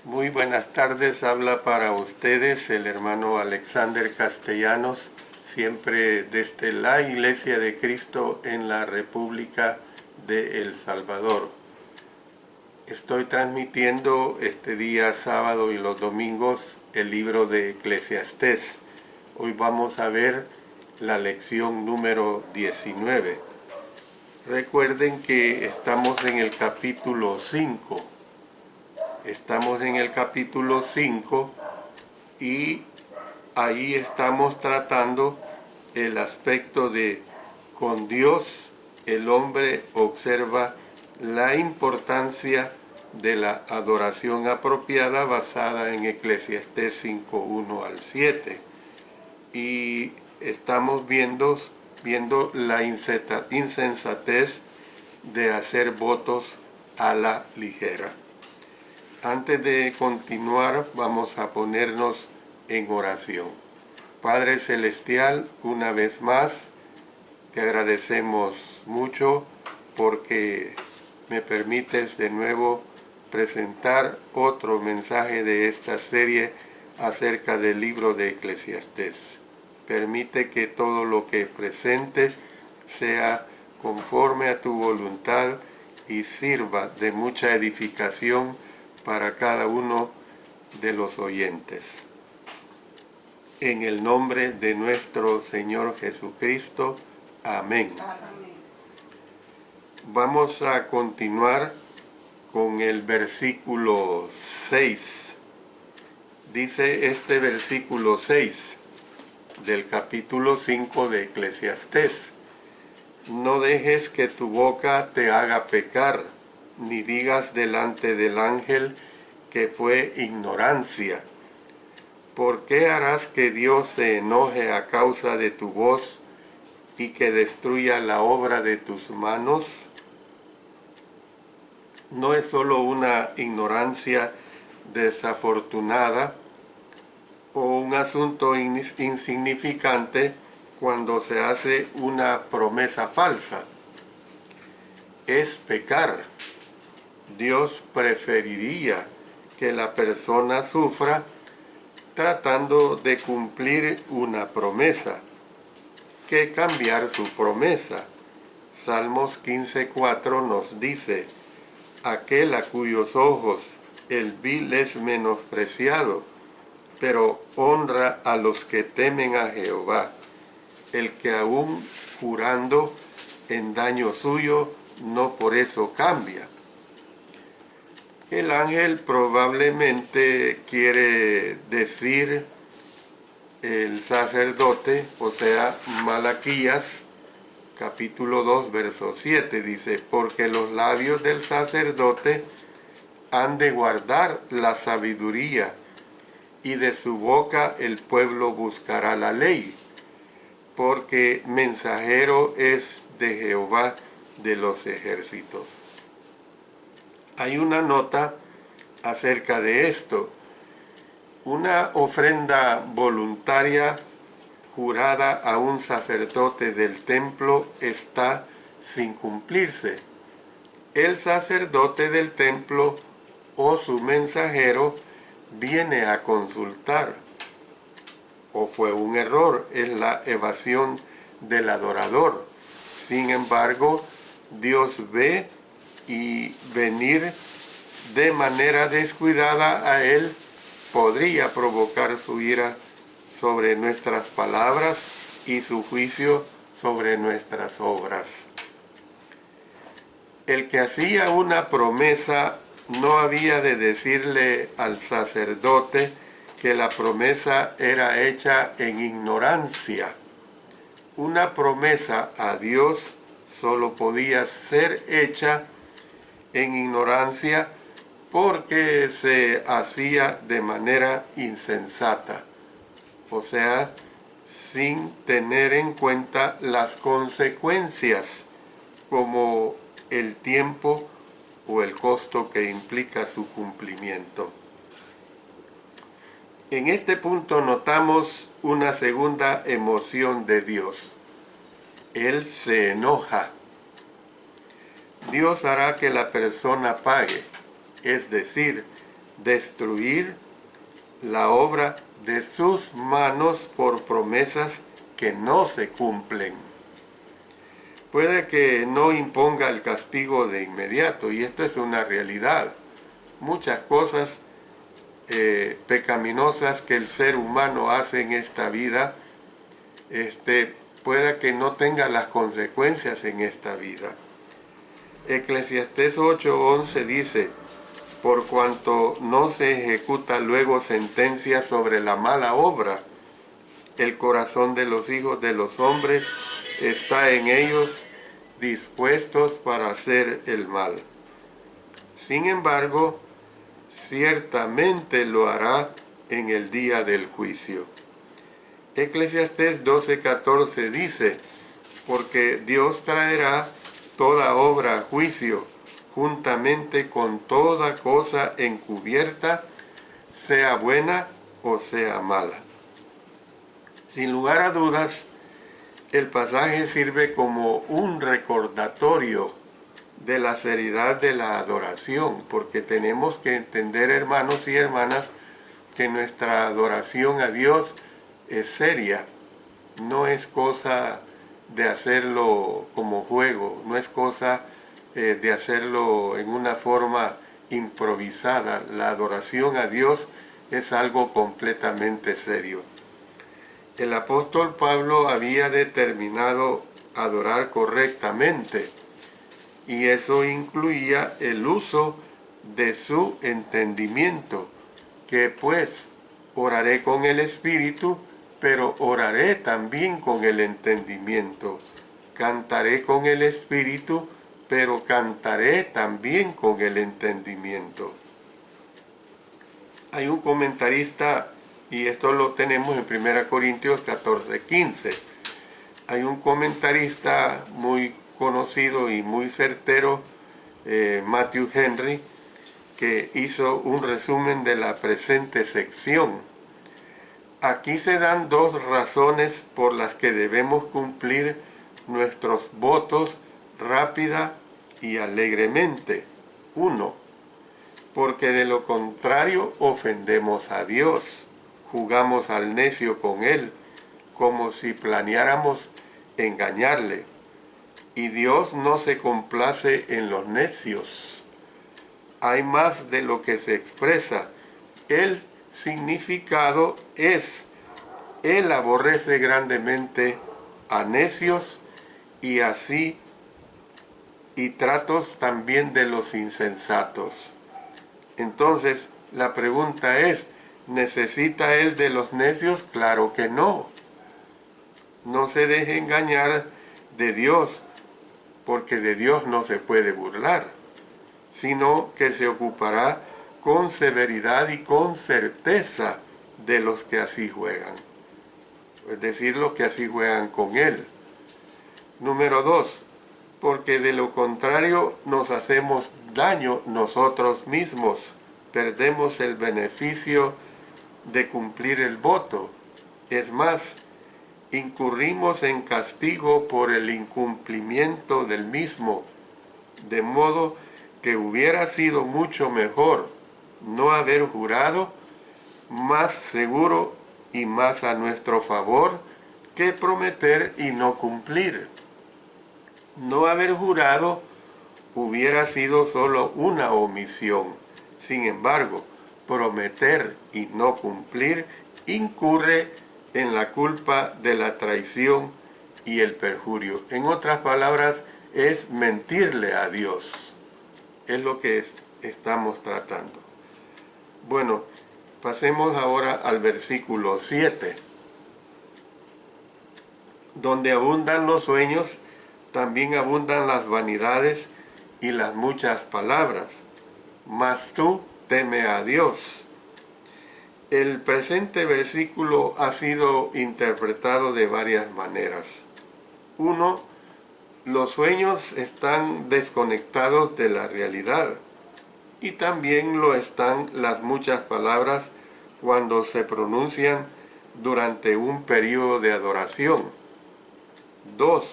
Muy buenas tardes, habla para ustedes el hermano Alexander Castellanos, siempre desde la Iglesia de Cristo en la República de El Salvador. Estoy transmitiendo este día sábado y los domingos el libro de Eclesiastés. Hoy vamos a ver la lección número 19. Recuerden que estamos en el capítulo 5. Estamos en el capítulo 5 y ahí estamos tratando el aspecto de con Dios el hombre observa la importancia de la adoración apropiada basada en Eclesiastés 5:1 al 7. Y estamos viendo la insensatez de hacer votos a la ligera. Antes de continuar, vamos a ponernos en oración. Padre Celestial, una vez más, te agradecemos mucho porque me permites de nuevo presentar otro mensaje de esta serie acerca del libro de Eclesiastés. Permite que todo lo que presente sea conforme a tu voluntad y sirva de mucha edificación para cada uno de los oyentes. En el nombre de nuestro Señor Jesucristo. Amén. Vamos a continuar con el versículo 6. Dice este versículo 6 del capítulo 5 de Eclesiastés: no dejes que tu boca te haga pecar, ni digas delante del ángel que fue ignorancia. ¿Por qué harás que Dios se enoje a causa de tu voz y que destruya la obra de tus manos? No es solo una ignorancia desafortunada o un asunto insignificante cuando se hace una promesa falsa. Es pecar. Dios preferiría que la persona sufra tratando de cumplir una promesa que cambiar su promesa. Salmos 15:4 nos dice: aquel a cuyos ojos el vil es menospreciado, pero honra a los que temen a Jehová, el que aún jurando en daño suyo no por eso cambia. El ángel probablemente quiere decir el sacerdote, o sea, Malaquías, capítulo 2, verso 7, dice: porque los labios del sacerdote han de guardar la sabiduría, y de su boca el pueblo buscará la ley, porque mensajero es de Jehová de los ejércitos. Hay una nota acerca de esto. Una ofrenda voluntaria jurada a un sacerdote del templo está sin cumplirse. El sacerdote del templo o su mensajero viene a consultar. O fue un error, es la evasión del adorador. Sin embargo, Dios ve y venir de manera descuidada a él podría provocar su ira sobre nuestras palabras y su juicio sobre nuestras obras. El que hacía una promesa no había de decirle al sacerdote que la promesa era hecha en ignorancia. Una promesa a Dios solo podía ser hecha en ignorancia porque se hacía de manera insensata, o sea, sin tener en cuenta las consecuencias como el tiempo o el costo que implica su cumplimiento. En este punto notamos una segunda emoción de Dios. Él se enoja. Dios hará que la persona pague, es decir, destruir la obra de sus manos por promesas que no se cumplen. Puede que no imponga el castigo de inmediato, y esto es una realidad. Muchas cosas pecaminosas que el ser humano hace en esta vida, pueda que no tenga las consecuencias en esta vida. Eclesiastés 8:11 dice: por cuanto no se ejecuta luego sentencia sobre la mala obra, el corazón de los hijos de los hombres está en ellos dispuestos para hacer el mal. Sin embargo, ciertamente lo hará en el día del juicio. Eclesiastés 12:14 dice: porque Dios traerá toda obra a juicio, juntamente con toda cosa encubierta, sea buena o sea mala. Sin lugar a dudas, el pasaje sirve como un recordatorio de la seriedad de la adoración, porque tenemos que entender, hermanos y hermanas, que nuestra adoración a Dios es seria, no es cosa de hacerlo como juego, no es cosa de hacerlo en una forma improvisada. La adoración a Dios es algo completamente serio. El apóstol Pablo había determinado adorar correctamente, y eso incluía el uso de su entendimiento, que pues oraré con el espíritu, pero oraré también con el entendimiento. Cantaré con el espíritu, pero cantaré también con el entendimiento. Hay un comentarista, y esto lo tenemos en 1 Corintios 14:15. Hay un comentarista muy conocido y muy certero, Matthew Henry, que hizo un resumen de la presente sección. Aquí se dan dos razones por las que debemos cumplir nuestros votos rápida y alegremente. 1. Porque de lo contrario ofendemos a Dios, jugamos al necio con Él, como si planeáramos engañarle. Y Dios no se complace en los necios. Hay más de lo que se expresa. El significado es: Él aborrece grandemente a necios y así, y tratos también de los insensatos. Entonces, la pregunta es: ¿necesita Él de los necios? Claro que no. No se deje engañar de Dios, porque de Dios no se puede burlar, sino que se ocupará con severidad y con certeza de los que así juegan, es decir, los que así juegan con Él. Número 2, porque de lo contrario nos hacemos daño nosotros mismos, perdemos el beneficio de cumplir el voto. Es más, incurrimos en castigo por el incumplimiento del mismo, de modo que hubiera sido mucho mejor no haber jurado, más seguro y más a nuestro favor que prometer y no cumplir. No haber jurado hubiera sido solo una omisión. Sin embargo, prometer y no cumplir incurre en la culpa de la traición y el perjurio. En otras palabras, es mentirle a Dios. Es lo que estamos tratando. Bueno, pasemos ahora al versículo 7. Donde abundan los sueños, también abundan las vanidades y las muchas palabras. Mas tú teme a Dios. El presente versículo ha sido interpretado de varias maneras. 1. Los sueños están desconectados de la realidad, y también lo están las muchas palabras cuando se pronuncian durante un periodo de adoración. 2.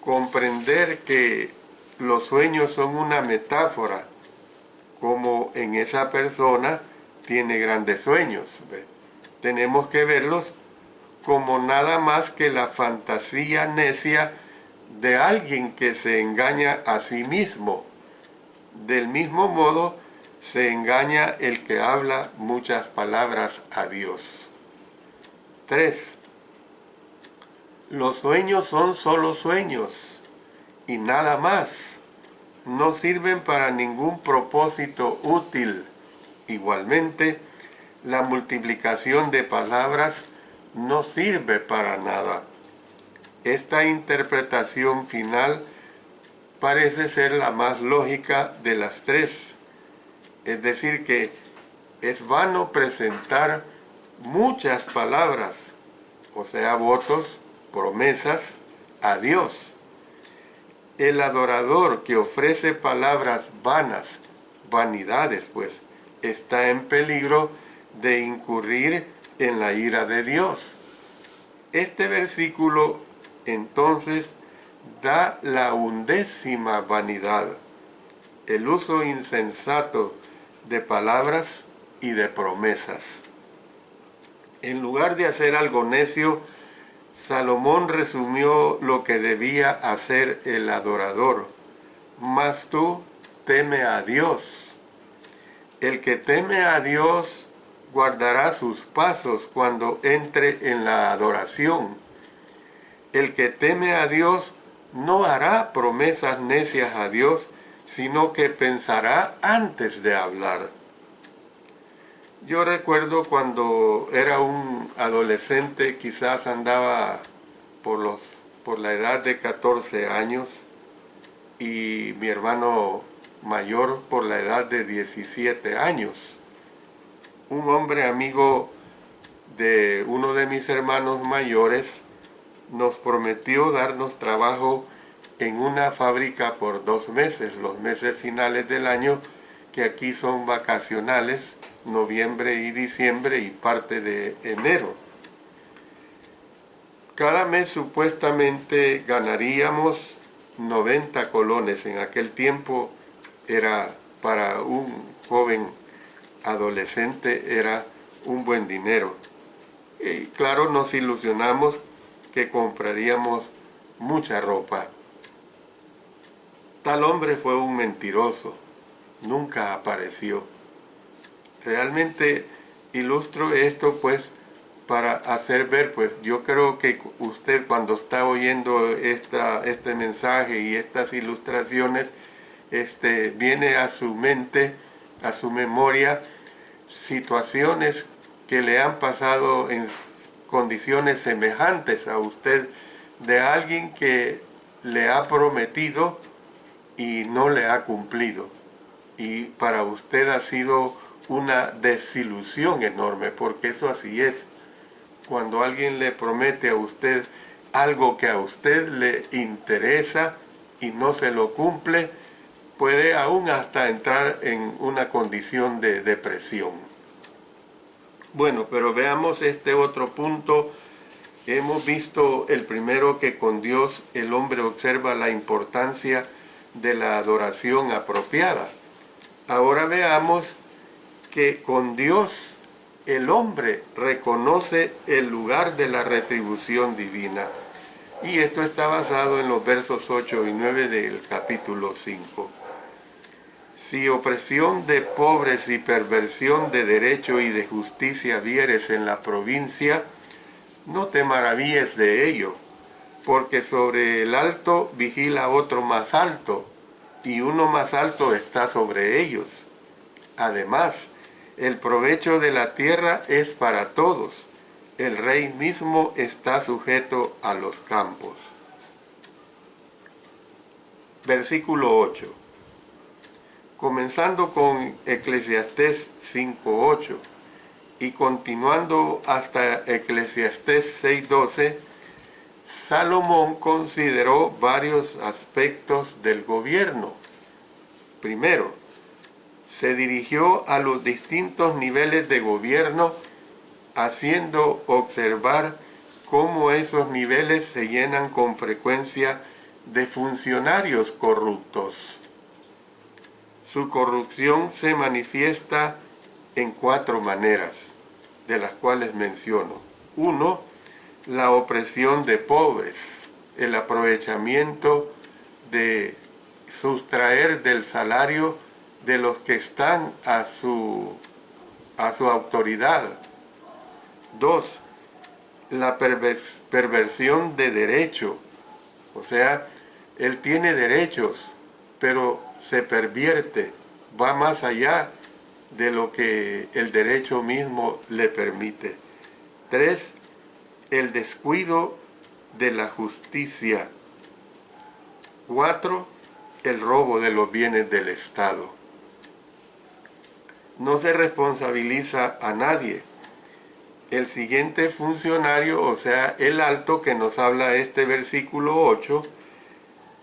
Comprender que los sueños son una metáfora como en esa persona tiene grandes sueños. ¿Ve? Tenemos que verlos como nada más que la fantasía necia de alguien que se engaña a sí mismo. Del mismo modo, se engaña el que habla muchas palabras a Dios. 3. Los sueños son solo sueños y nada más. No sirven para ningún propósito útil. Igualmente, la multiplicación de palabras no sirve para nada. Esta interpretación final parece ser la más lógica de las tres. Es decir, que es vano presentar muchas palabras, o sea, votos, promesas, a Dios. El adorador que ofrece palabras vanas, vanidades pues, está en peligro de incurrir en la ira de Dios. Este versículo entonces da la 11ª vanidad, el uso insensato de palabras y de promesas. En lugar de hacer algo necio, Salomón resumió lo que debía hacer el adorador. Mas tú teme a Dios. El que teme a Dios guardará sus pasos cuando entre en la adoración. El que teme a Dios no hará promesas necias a Dios, sino que pensará antes de hablar. Yo recuerdo cuando era un adolescente, quizás andaba por la edad de 14 años, y mi hermano mayor por la edad de 17 años. Un hombre amigo de uno de mis hermanos mayores nos prometió darnos trabajo en una fábrica por 2 meses, los meses finales del año, que aquí son vacacionales, noviembre y diciembre y parte de enero. Cada mes supuestamente ganaríamos 90 colones. En aquel tiempo era, para un joven adolescente, era un buen dinero. Y claro, nos ilusionamos que compraríamos mucha ropa. Tal hombre fue un mentiroso, nunca apareció. Realmente ilustro esto pues para hacer ver, pues yo creo que usted cuando está oyendo este mensaje y estas ilustraciones, viene a su mente, a su memoria, situaciones que le han pasado en condiciones semejantes a usted, de alguien que le ha prometido y no le ha cumplido. Y para usted ha sido una desilusión enorme, porque eso así es. Cuando alguien le promete a usted algo que a usted le interesa y no se lo cumple, puede aún hasta entrar en una condición de depresión. Bueno, pero veamos este otro punto. Hemos visto el primero, que con Dios el hombre observa la importancia de la adoración apropiada. Ahora veamos que con Dios el hombre reconoce el lugar de la retribución divina. Y esto está basado en los versos 8 y 9 del capítulo 5. Si opresión de pobres y perversión de derecho y de justicia vieres en la provincia, no te maravilles de ello, porque sobre el alto vigila otro más alto, y uno más alto está sobre ellos. Además, el provecho de la tierra es para todos. El rey mismo está sujeto a los campos. Versículo 8. Comenzando con Eclesiastés 5:8 y continuando hasta Eclesiastés 6:12, Salomón consideró varios aspectos del gobierno. Primero, se dirigió a los distintos niveles de gobierno, haciendo observar cómo esos niveles se llenan con frecuencia de funcionarios corruptos. Su corrupción se manifiesta en 4 maneras, de las cuales menciono. 1, la opresión de pobres, el aprovechamiento de sustraer del salario de los que están a su autoridad. 2, la perversión de derecho, o sea, él tiene derechos, pero se pervierte, va más allá de lo que el derecho mismo le permite. 3, el descuido de la justicia. 4, el robo de los bienes del Estado. No se responsabiliza a nadie. El siguiente funcionario, o sea, el alto que nos habla este versículo 8,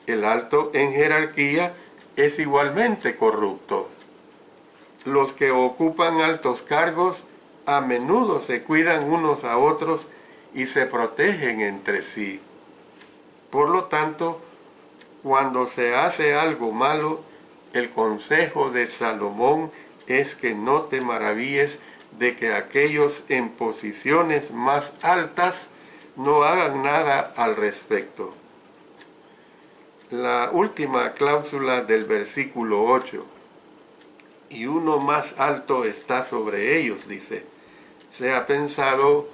el alto en jerarquía es igualmente corrupto. Los que ocupan altos cargos a menudo se cuidan unos a otros y se protegen entre sí. Por lo tanto, cuando se hace algo malo, el consejo de Salomón es que no te maravilles de que aquellos en posiciones más altas no hagan nada al respecto. La última cláusula del versículo 8, y uno más alto está sobre ellos, dice. Se ha pensado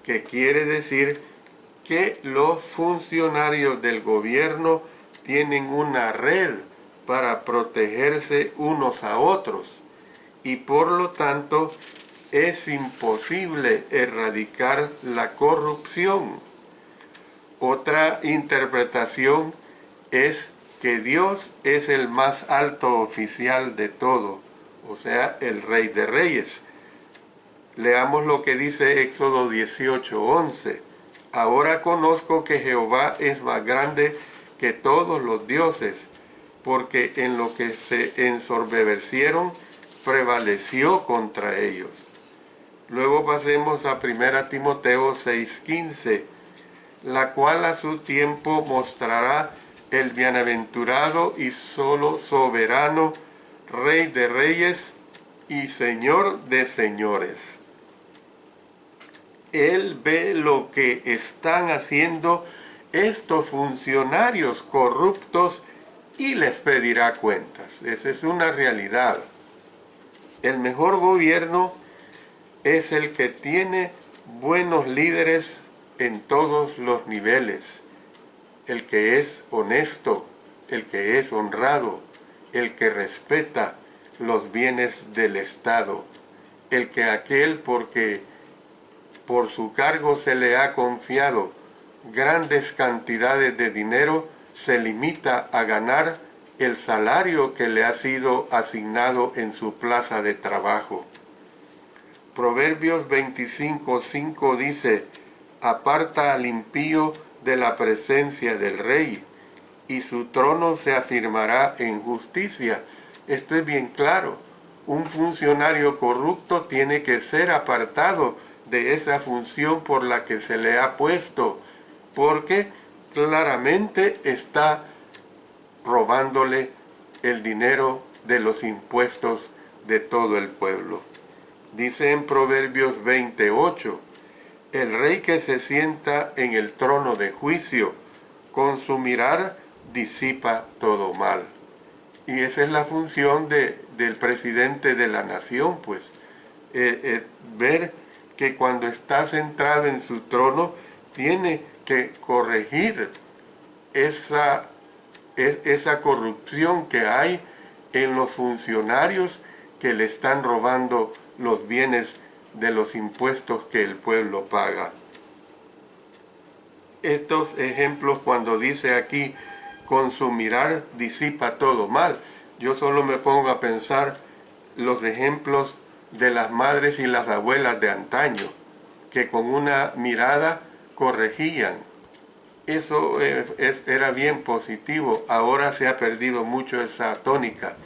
que quiere decir que los funcionarios del gobierno tienen una red para protegerse unos a otros y por lo tanto es imposible erradicar la corrupción. Otra interpretación es que Dios es el más alto oficial de todo, o sea, el Rey de Reyes. Leamos lo que dice Éxodo 18:11. Ahora conozco que Jehová es más grande que todos los dioses, porque en lo que se ensoberbecieron prevaleció contra ellos. Luego pasemos a 1 Timoteo 6:15, la cual a su tiempo mostrará el bienaventurado y solo soberano, Rey de reyes y Señor de señores. Él ve lo que están haciendo estos funcionarios corruptos y les pedirá cuentas. Esa es una realidad. El mejor gobierno es el que tiene buenos líderes en todos los niveles. El que es honesto, el que es honrado, el que respeta los bienes del Estado, el que aquel porque por su cargo se le ha confiado grandes cantidades de dinero, se limita a ganar el salario que le ha sido asignado en su plaza de trabajo. Proverbios 25:5 dice, aparta al impío de la presencia del rey, y su trono se afirmará en justicia. Esto es bien claro. Un funcionario corrupto tiene que ser apartado de esa función por la que se le ha puesto, porque claramente está robándole el dinero de los impuestos de todo el pueblo. Dice en Proverbios 28, el rey que se sienta en el trono de juicio, con su mirar disipa todo mal. Y esa es la función del presidente de la nación, pues, ver que cuando está centrado en su trono, tiene que corregir esa corrupción que hay en los funcionarios que le están robando los bienes de los impuestos que el pueblo paga. Estos ejemplos, cuando dice aquí, con su mirar disipa todo mal, yo solo me pongo a pensar los ejemplos de las madres y las abuelas de antaño, que con una mirada corregían. Eso era bien positivo. Ahora se ha perdido mucho esa tónica,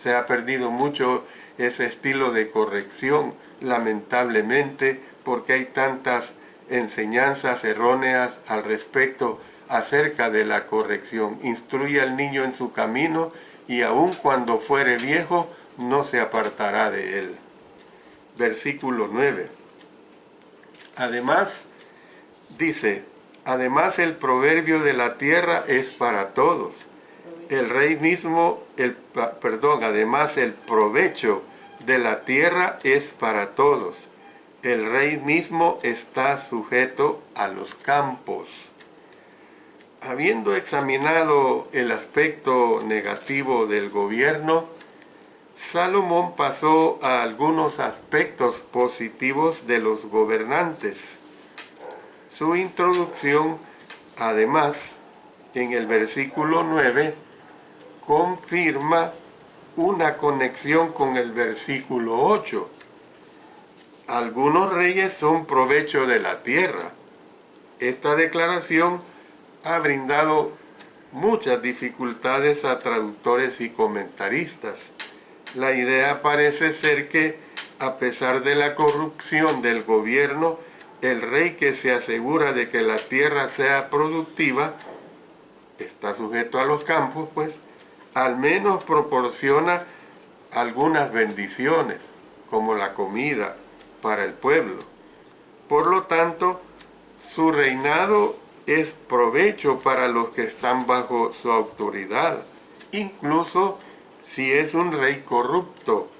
se ha perdido mucho ese estilo de corrección, lamentablemente, porque hay tantas enseñanzas erróneas al respecto acerca de la corrección. Instruye al niño en su camino y aun cuando fuere viejo, no se apartará de él. Versículo 9. Además, dice, además el proverbio de la tierra es para todos. El rey mismo, además el provecho de la tierra es para todos. El rey mismo está sujeto a los campos. Habiendo examinado el aspecto negativo del gobierno, Salomón pasó a algunos aspectos positivos de los gobernantes. Su introducción, además, en el versículo 9, confirma una conexión con el versículo 8. Algunos reyes son provecho de la tierra. Esta declaración ha brindado muchas dificultades a traductores y comentaristas. La idea parece ser que, a pesar de la corrupción del gobierno, el rey que se asegura de que la tierra sea productiva, está sujeto a los campos, pues, al menos proporciona algunas bendiciones, como la comida para el pueblo. Por lo tanto, su reinado es provecho para los que están bajo su autoridad, incluso si es un rey corrupto.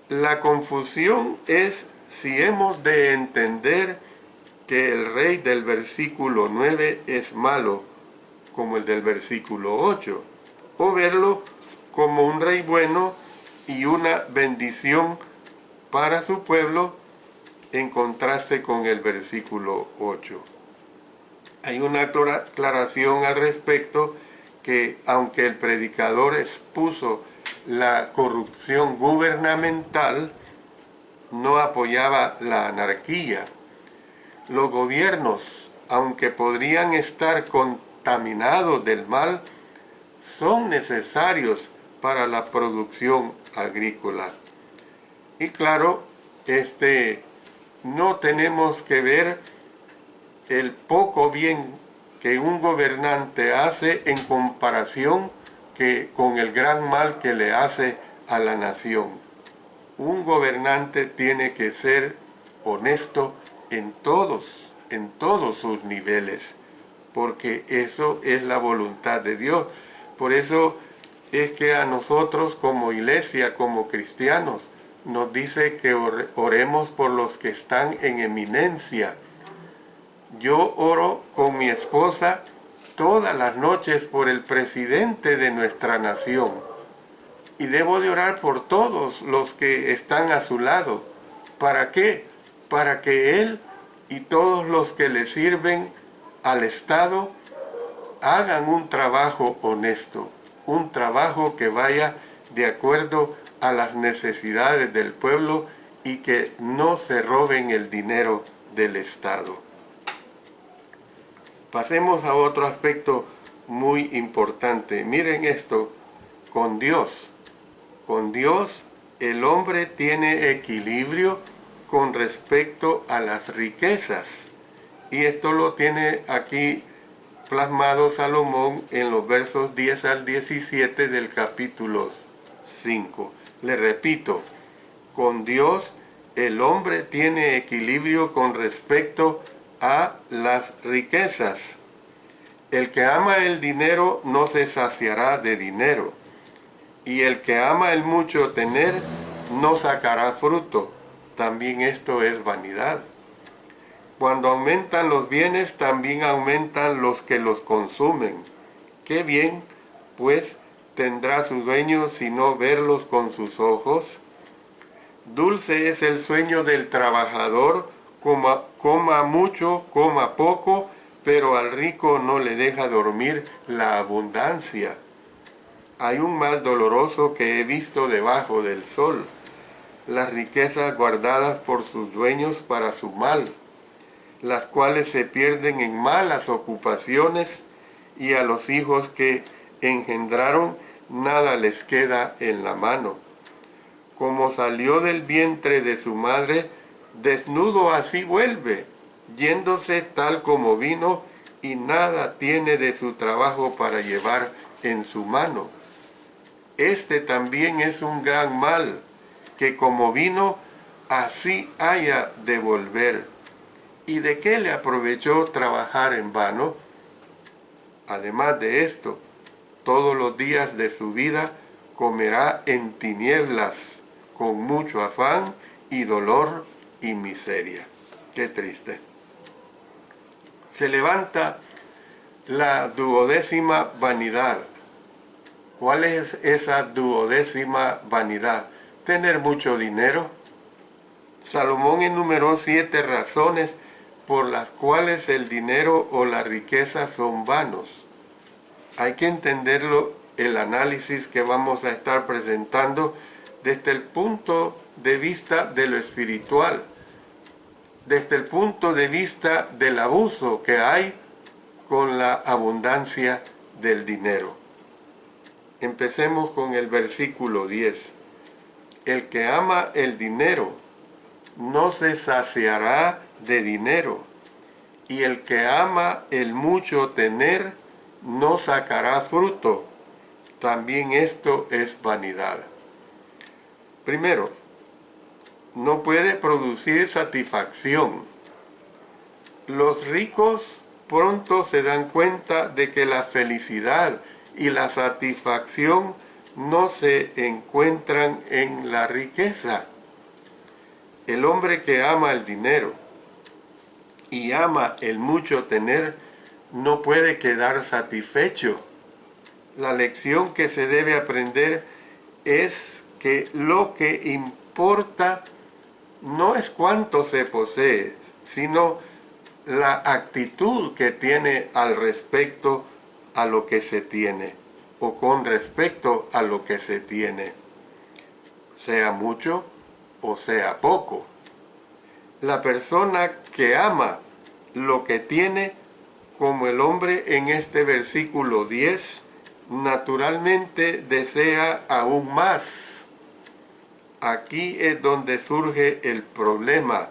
La confusión es si hemos de entender que el rey del versículo 9 es malo, como el del versículo 8, o verlo como un rey bueno y una bendición para su pueblo, en contraste con el versículo 8. Hay una aclaración al respecto que, aunque el predicador expuso la corrupción gubernamental, no apoyaba la anarquía. Los gobiernos, aunque podrían estar contaminados del mal, son necesarios para la producción agrícola. Y claro, no tenemos que ver el poco bien que un gobernante hace en comparación con el gran mal que le hace a la nación. Un gobernante tiene que ser honesto en todos sus niveles, porque eso es la voluntad de Dios. Por eso es que a nosotros como iglesia, como cristianos, nos dice que oremos por los que están en eminencia. Yo oro con mi esposa todas las noches por el presidente de nuestra nación. Y debo de orar por todos los que están a su lado. ¿Para qué? Para que él y todos los que le sirven al Estado hagan un trabajo honesto, un trabajo que vaya de acuerdo a las necesidades del pueblo y que no se roben el dinero del Estado. Pasemos a otro aspecto muy importante. Miren esto, con Dios. Con Dios el hombre tiene equilibrio con respecto a las riquezas. Y esto lo tiene aquí plasmado Salomón en los versos 10 al 17 del capítulo 5. Le repito, con Dios el hombre tiene equilibrio con respecto a las riquezas. El que ama el dinero no se saciará de dinero, y el que ama el mucho tener no sacará fruto. También esto es vanidad. Cuando aumentan los bienes, también aumentan los que los consumen. Qué bien, pues, tendrá su dueño si no verlos con sus ojos. Dulce es el sueño del trabajador, coma mucho, coma poco, pero al rico no le deja dormir la abundancia. Hay un mal doloroso que he visto debajo del sol, las riquezas guardadas por sus dueños para su mal, las cuales se pierden en malas ocupaciones, y a los hijos que engendraron nada les queda en la mano. Como salió del vientre de su madre, desnudo así vuelve, yéndose tal como vino, y nada tiene de su trabajo para llevar en su mano. Este también es un gran mal, que como vino, así haya de volver. ¿Y de qué le aprovechó trabajar en vano? Además de esto, todos los días de su vida comerá en tinieblas, con mucho afán y dolor y miseria. Qué triste. Se levanta la duodécima vanidad. ¿Cuál es esa duodécima vanidad? Tener mucho dinero. Salomón enumeró 7 razones por las cuales el dinero o la riqueza son vanos. Hay que entenderlo, el análisis que vamos a estar presentando desde el punto de vista de lo espiritual, desde el punto de vista del abuso que hay con la abundancia del dinero. Empecemos con el versículo 10. El que ama el dinero no se saciará de dinero, y el que ama el mucho tener no sacará fruto. También esto es vanidad. Primero, no puede producir satisfacción. Los ricos pronto se dan cuenta de que la felicidad y la satisfacción no se encuentran en la riqueza. El hombre que ama el dinero y ama el mucho tener no puede quedar satisfecho. La lección que se debe aprender es que lo que importa no es cuánto se posee, sino la actitud que tiene al respecto a lo que se tiene, o con respecto a lo que se tiene, sea mucho o sea poco. La persona que ama lo que tiene, como el hombre en este versículo 10, naturalmente desea aún más. Aquí es donde surge el problema.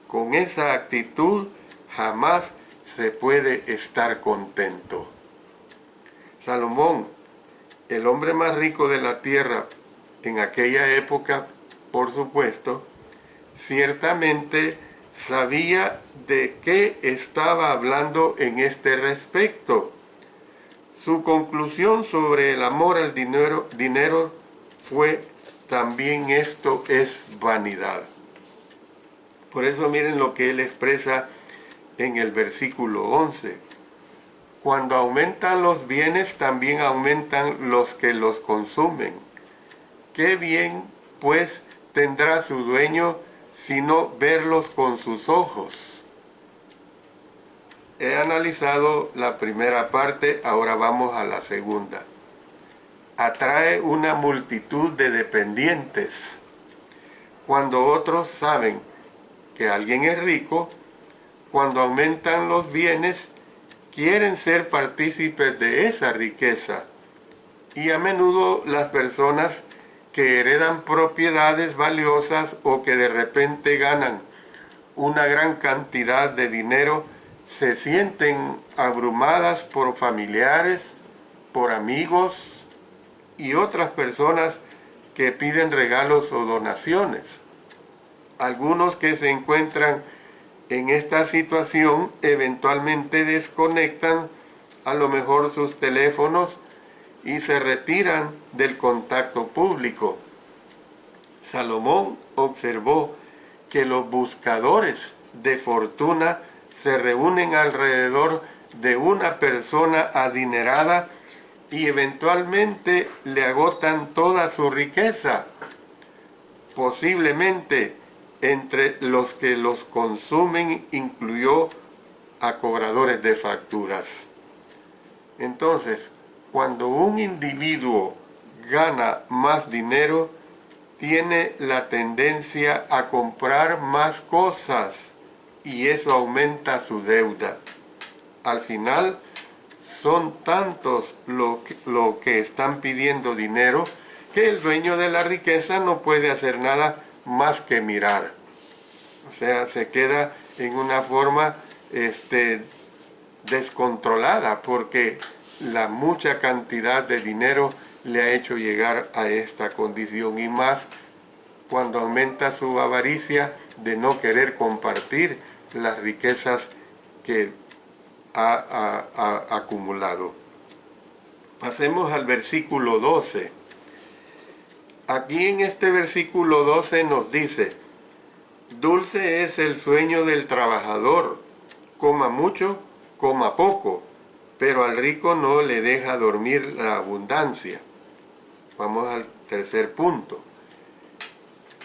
Con esa actitud jamás se puede estar contento. Salomón, el hombre más rico de la tierra en aquella época, por supuesto, ciertamente sabía de qué estaba hablando en este respecto. Su conclusión sobre el amor al dinero fue: también esto es vanidad. Por eso miren lo que él expresa en el versículo 11. Cuando aumentan los bienes, también aumentan los que los consumen. ¿Qué bien, pues, tendrá su dueño sino verlos con sus ojos? He analizado la primera parte, ahora vamos a la segunda. Atrae una multitud de dependientes. Cuando otros saben que alguien es rico, cuando aumentan los bienes, quieren ser partícipes de esa riqueza. Y a menudo las personas que heredan propiedades valiosas o que de repente ganan una gran cantidad de dinero se sienten abrumadas por familiares, por amigos y otras personas que piden regalos o donaciones. Algunos que se encuentran en esta situación eventualmente desconectan a lo mejor sus teléfonos y se retiran del contacto público. Salomón observó que los buscadores de fortuna se reúnen alrededor de una persona adinerada y eventualmente le agotan toda su riqueza. Posiblemente entre los que los consumen incluyó a cobradores de facturas. Entonces, cuando un individuo gana más dinero, tiene la tendencia a comprar más cosas y eso aumenta su deuda. Al final, son tantos lo que están pidiendo dinero que el dueño de la riqueza no puede hacer nada más que mirar. O sea, se queda en una forma descontrolada porque la mucha cantidad de dinero le ha hecho llegar a esta condición, y más cuando aumenta su avaricia de no querer compartir las riquezas que ha acumulado. Pasemos al versículo 12. Aquí en este versículo 12 nos dice: dulce es el sueño del trabajador, coma mucho, coma poco, pero al rico no le deja dormir la abundancia. Vamos al tercer punto.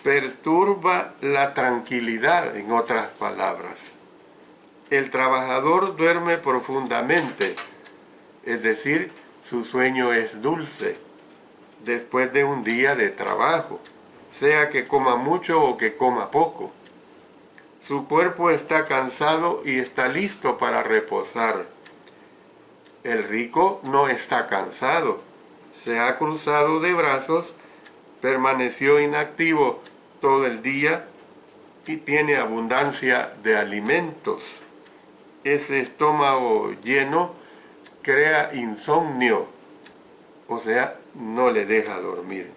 Perturba la tranquilidad, en otras palabras. El trabajador duerme profundamente, es decir, su sueño es dulce, después de un día de trabajo, sea que coma mucho o que coma poco. Su cuerpo está cansado y está listo para reposar. El rico no está cansado, se ha cruzado de brazos, permaneció inactivo todo el día y tiene abundancia de alimentos. Ese estómago lleno crea insomnio, o sea, no le deja dormir.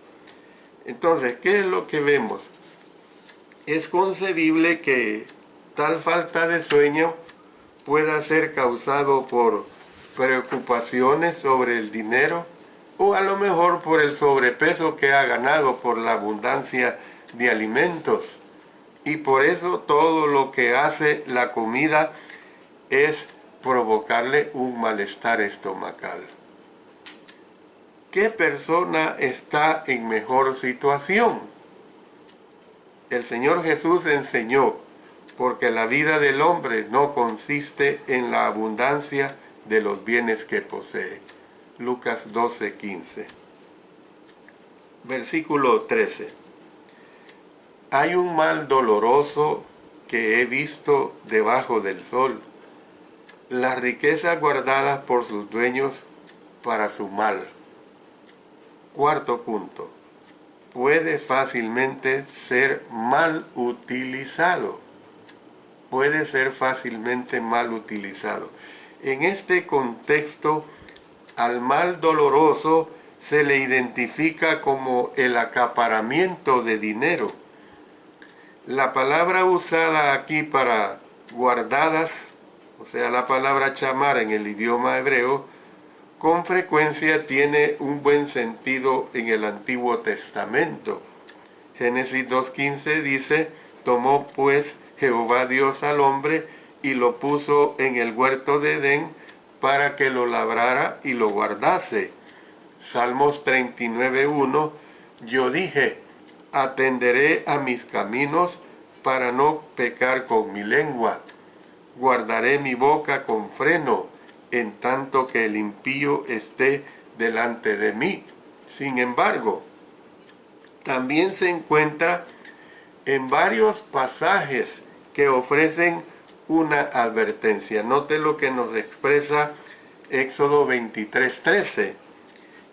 Entonces, ¿qué es lo que vemos? Es concebible que tal falta de sueño pueda ser causado por preocupaciones sobre el dinero, o a lo mejor por el sobrepeso que ha ganado por la abundancia de alimentos. Y por eso todo lo que hace la comida es provocarle un malestar estomacal. ¿Qué persona está en mejor situación? El Señor Jesús enseñó: porque la vida del hombre no consiste en la abundancia de los bienes que posee. Lucas 12:15. Versículo 13. Hay un mal doloroso que he visto debajo del sol, las riquezas guardadas por sus dueños para su mal. Cuarto punto. Puede fácilmente ser mal utilizado. Puede ser fácilmente mal utilizado. En este contexto, al mal doloroso se le identifica como el acaparamiento de dinero. La palabra usada aquí para guardadas, o sea, la palabra chamar en el idioma hebreo, con frecuencia tiene un buen sentido en el Antiguo Testamento. Génesis 2:15 dice: tomó pues Jehová Dios al hombre y lo puso en el huerto de Edén para que lo labrara y lo guardase. Salmos 39:1: yo dije: atenderé a mis caminos para no pecar con mi lengua. Guardaré mi boca con freno, en tanto que el impío esté delante de mí. Sin embargo, también se encuentra en varios pasajes que ofrecen una advertencia. Note lo que nos expresa Éxodo 23:13.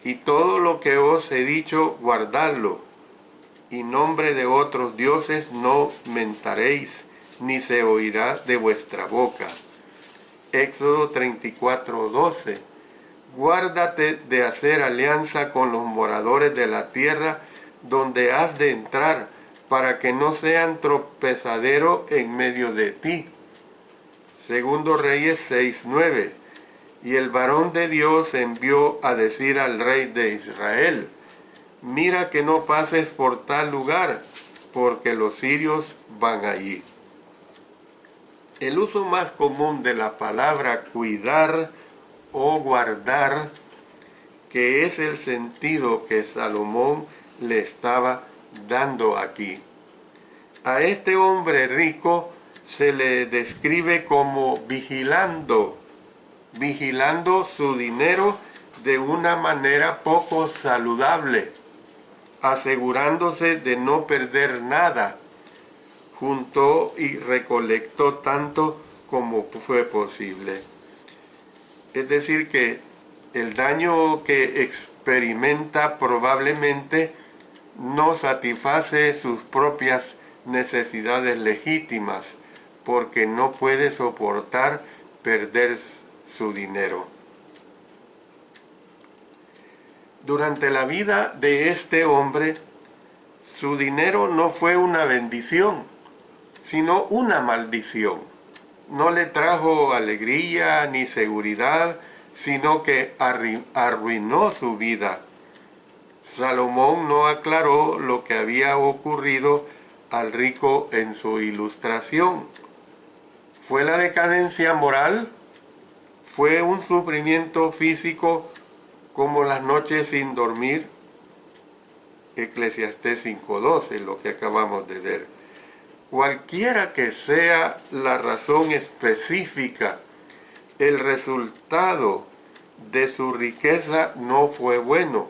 Y todo lo que os he dicho, guardadlo, y nombre de otros dioses no mentaréis, ni se oirá de vuestra boca. Éxodo 34:12. Guárdate de hacer alianza con los moradores de la tierra donde has de entrar, para que no sean tropezadero en medio de ti. Segundo Reyes 6:9. Y el varón de Dios envió a decir al rey de Israel: mira que no pases por tal lugar, porque los sirios van allí. El uso más común de la palabra cuidar o guardar, que es el sentido que Salomón le estaba dando aquí. A este hombre rico se le describe como vigilando su dinero de una manera poco saludable, asegurándose de no perder nada. Juntó y recolectó tanto como fue posible. Es decir, que el daño que experimenta probablemente no satisface sus propias necesidades legítimas, porque no puede soportar perder su dinero. Durante la vida de este hombre, su dinero no fue una bendición, sino una maldición. No le trajo alegría ni seguridad, sino que arruinó su vida. Salomón no aclaró lo que había ocurrido al rico en su ilustración. ¿Fue la decadencia moral? ¿Fue un sufrimiento físico como las noches sin dormir? Eclesiastés 5:12, lo que acabamos de ver. Cualquiera que sea la razón específica, el resultado de su riqueza no fue bueno.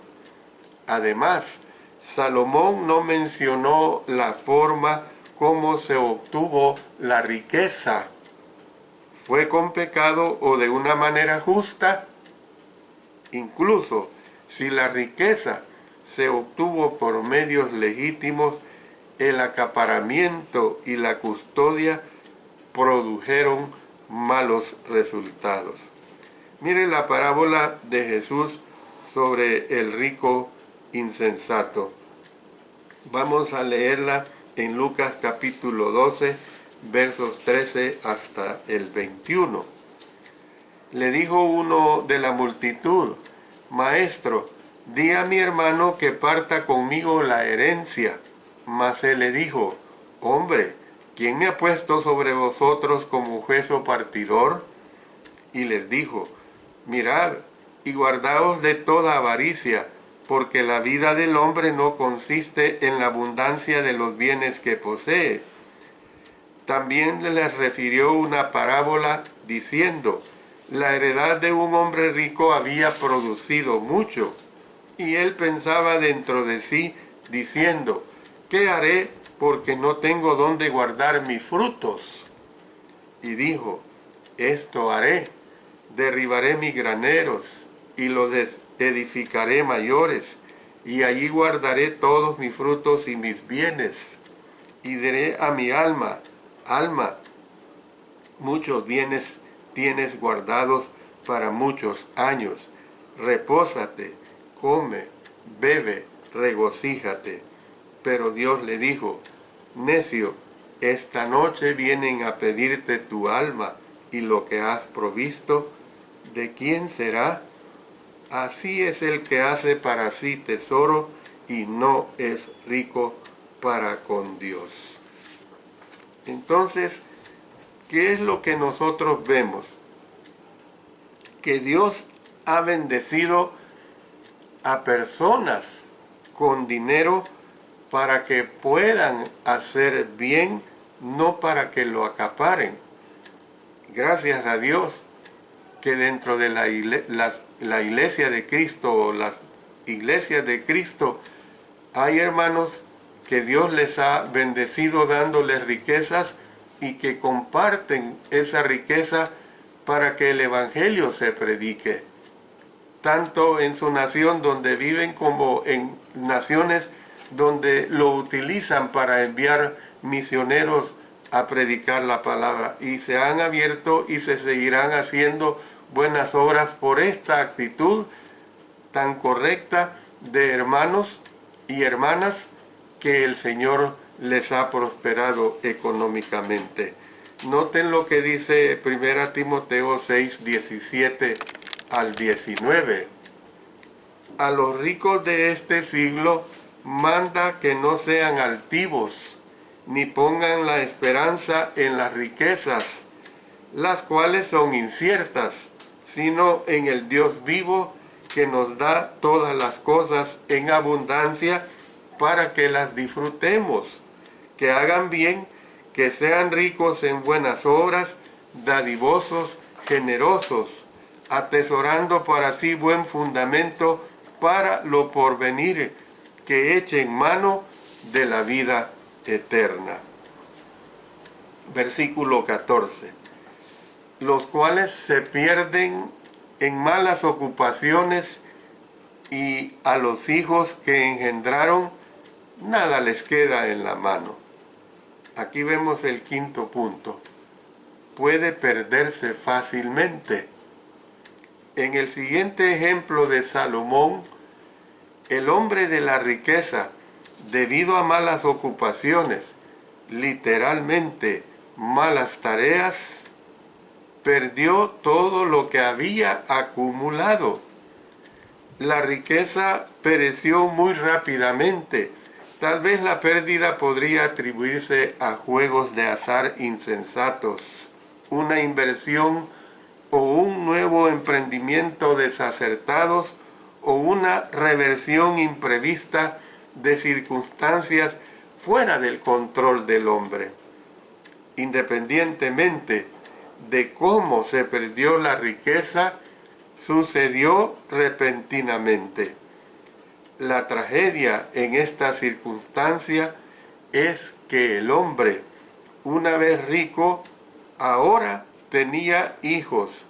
Además, Salomón no mencionó la forma como se obtuvo la riqueza. ¿Fue con pecado o de una manera justa? Incluso si la riqueza se obtuvo por medios legítimos, el acaparamiento y la custodia produjeron malos resultados. Mire la parábola de Jesús sobre el rico insensato. Vamos a leerla en Lucas capítulo 12, versos 13 hasta el 21. Le dijo uno de la multitud: Maestro, di a mi hermano que parta conmigo la herencia. Mas él le dijo: Hombre, ¿quién me ha puesto sobre vosotros como juez o partidor? Y les dijo: Mirad y guardaos de toda avaricia, porque la vida del hombre no consiste en la abundancia de los bienes que posee. También les refirió una parábola diciendo: La heredad de un hombre rico había producido mucho, y él pensaba dentro de sí, diciendo: ¿Qué haré porque no tengo dónde guardar mis frutos? Y dijo: Esto haré: derribaré mis graneros y los edificaré mayores, y allí guardaré todos mis frutos y mis bienes. Y diré a mi alma: Alma, muchos bienes tienes guardados para muchos años. Repósate, come, bebe, regocíjate. Pero Dios le dijo: Necio, esta noche vienen a pedirte tu alma, y lo que has provisto, ¿de quién será? Así es el que hace para sí tesoro y no es rico para con Dios. Entonces, ¿qué es lo que nosotros vemos? Que Dios ha bendecido a personas con dinero para que puedan hacer bien, no para que lo acaparen. Gracias a Dios que dentro de la iglesia de Cristo o las iglesias de Cristo hay hermanos que Dios les ha bendecido dándoles riquezas y que comparten esa riqueza para que el evangelio se predique, tanto en su nación donde viven como en naciones donde lo utilizan para enviar misioneros a predicar la palabra, y se han abierto y se seguirán haciendo buenas obras por esta actitud tan correcta de hermanos y hermanas que el Señor les ha prosperado económicamente. Noten lo que dice 1 Timoteo 6, 17 al 19. A los ricos de este siglo manda que no sean altivos, ni pongan la esperanza en las riquezas, las cuales son inciertas, sino en el Dios vivo, que nos da todas las cosas en abundancia para que las disfrutemos. Que hagan bien, que sean ricos en buenas obras, dadivosos, generosos, atesorando para sí buen fundamento para lo porvenir, que echen mano de la vida eterna. Versículo 14. Los cuales se pierden en malas ocupaciones, y a los hijos que engendraron nada les queda en la mano. Aquí vemos el quinto punto. Puede perderse fácilmente. En el siguiente ejemplo de Salomón, El hombre de la riqueza, debido a malas ocupaciones, literalmente malas tareas, perdió todo lo que había acumulado. La riqueza pereció muy rápidamente. Tal vez la pérdida podría atribuirse a juegos de azar insensatos, una inversión o un nuevo emprendimiento desacertados o una reversión imprevista de circunstancias fuera del control del hombre. Independientemente de cómo se perdió la riqueza, sucedió repentinamente. La tragedia en esta circunstancia es que el hombre, una vez rico, ahora tenía hijos,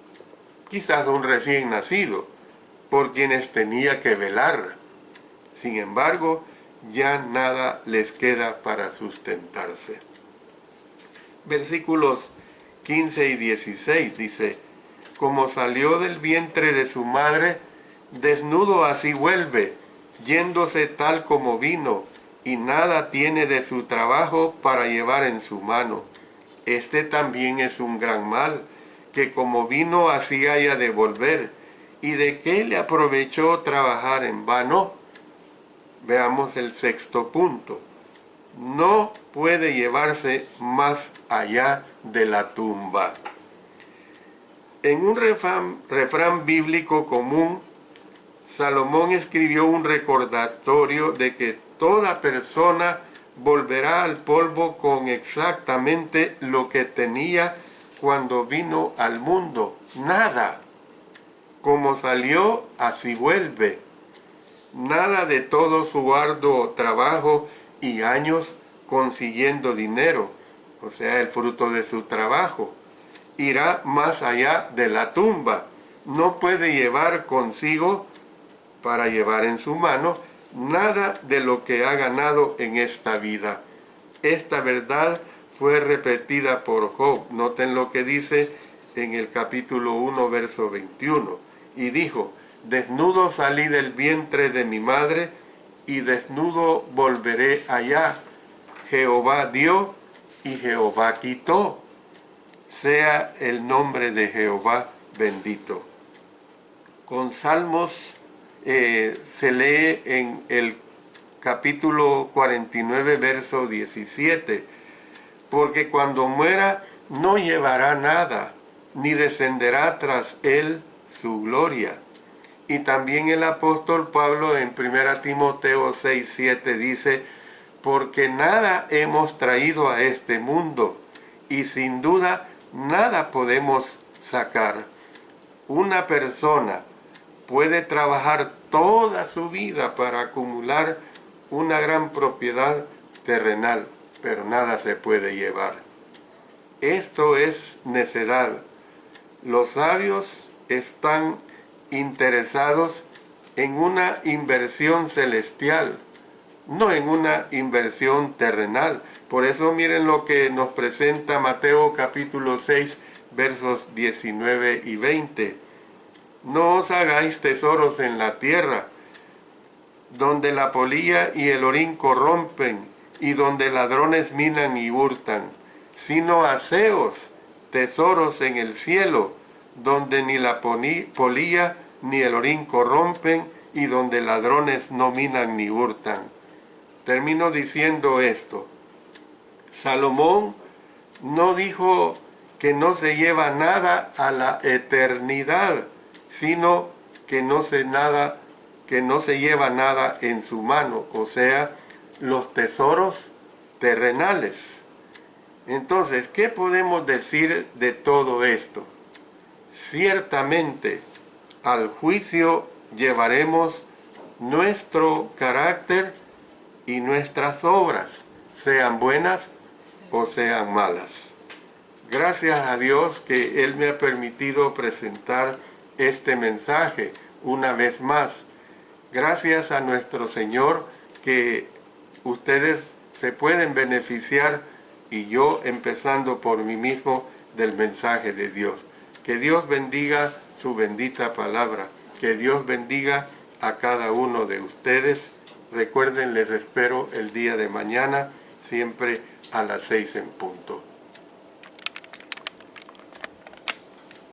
quizás un recién nacido, por quienes tenía que velar. Sin embargo, ya nada les queda para sustentarse. Versículos 15 y 16 dice: como salió del vientre de su madre, desnudo así vuelve, yéndose tal como vino, y nada tiene de su trabajo para llevar en su mano. Este también es un gran mal, que como vino así haya de volver. ¿Y de qué le aprovechó trabajar en vano? Veamos el sexto punto. No puede llevarse más allá de la tumba. En un refrán bíblico común, Salomón escribió un recordatorio de que toda persona volverá al polvo con exactamente lo que tenía cuando vino al mundo. Nada. Como salió, así vuelve. Nada de todo su arduo trabajo y años consiguiendo dinero, o sea, el fruto de su trabajo, irá más allá de la tumba. No puede llevar consigo, para llevar en su mano, nada de lo que ha ganado en esta vida. Esta verdad fue repetida por Job. Noten lo que dice en el capítulo 1, verso 21. Y dijo: desnudo salí del vientre de mi madre, y desnudo volveré allá. Jehová dio y Jehová quitó. Sea el nombre de Jehová bendito. Con Salmos se lee en el capítulo 49, verso 17, porque cuando muera no llevará nada, ni descenderá tras él su gloria. Y también el apóstol Pablo en 1 Timoteo 6, 7 dice: porque nada hemos traído a este mundo, y sin duda nada podemos sacar. Una persona puede trabajar toda su vida para acumular una gran propiedad terrenal, pero nada se puede llevar. Esto es necedad. Los sabios están interesados en una inversión celestial, no en una inversión terrenal. Por eso miren lo que nos presenta Mateo capítulo 6, versos 19 y 20. No os hagáis tesoros en la tierra, donde la polilla y el orín corrompen, y donde ladrones minan y hurtan, sino haceos tesoros en el cielo, donde ni la polilla ni el orín corrompen, y donde ladrones no minan ni hurtan. Termino diciendo esto: Salomón no dijo que no se lleva nada a la eternidad, sino que no se lleva nada en su mano, o sea, los tesoros terrenales. Entonces, ¿qué podemos decir de todo esto? Ciertamente, al juicio llevaremos nuestro carácter y nuestras obras, sean buenas o sean malas. Gracias a Dios que Él me ha permitido presentar este mensaje una vez más. Gracias a nuestro Señor que ustedes se pueden beneficiar, y yo empezando por mí mismo, del mensaje de Dios. Que Dios bendiga su bendita palabra. Que Dios bendiga a cada uno de ustedes. Recuerden, les espero el día de mañana, siempre a las 6 en punto.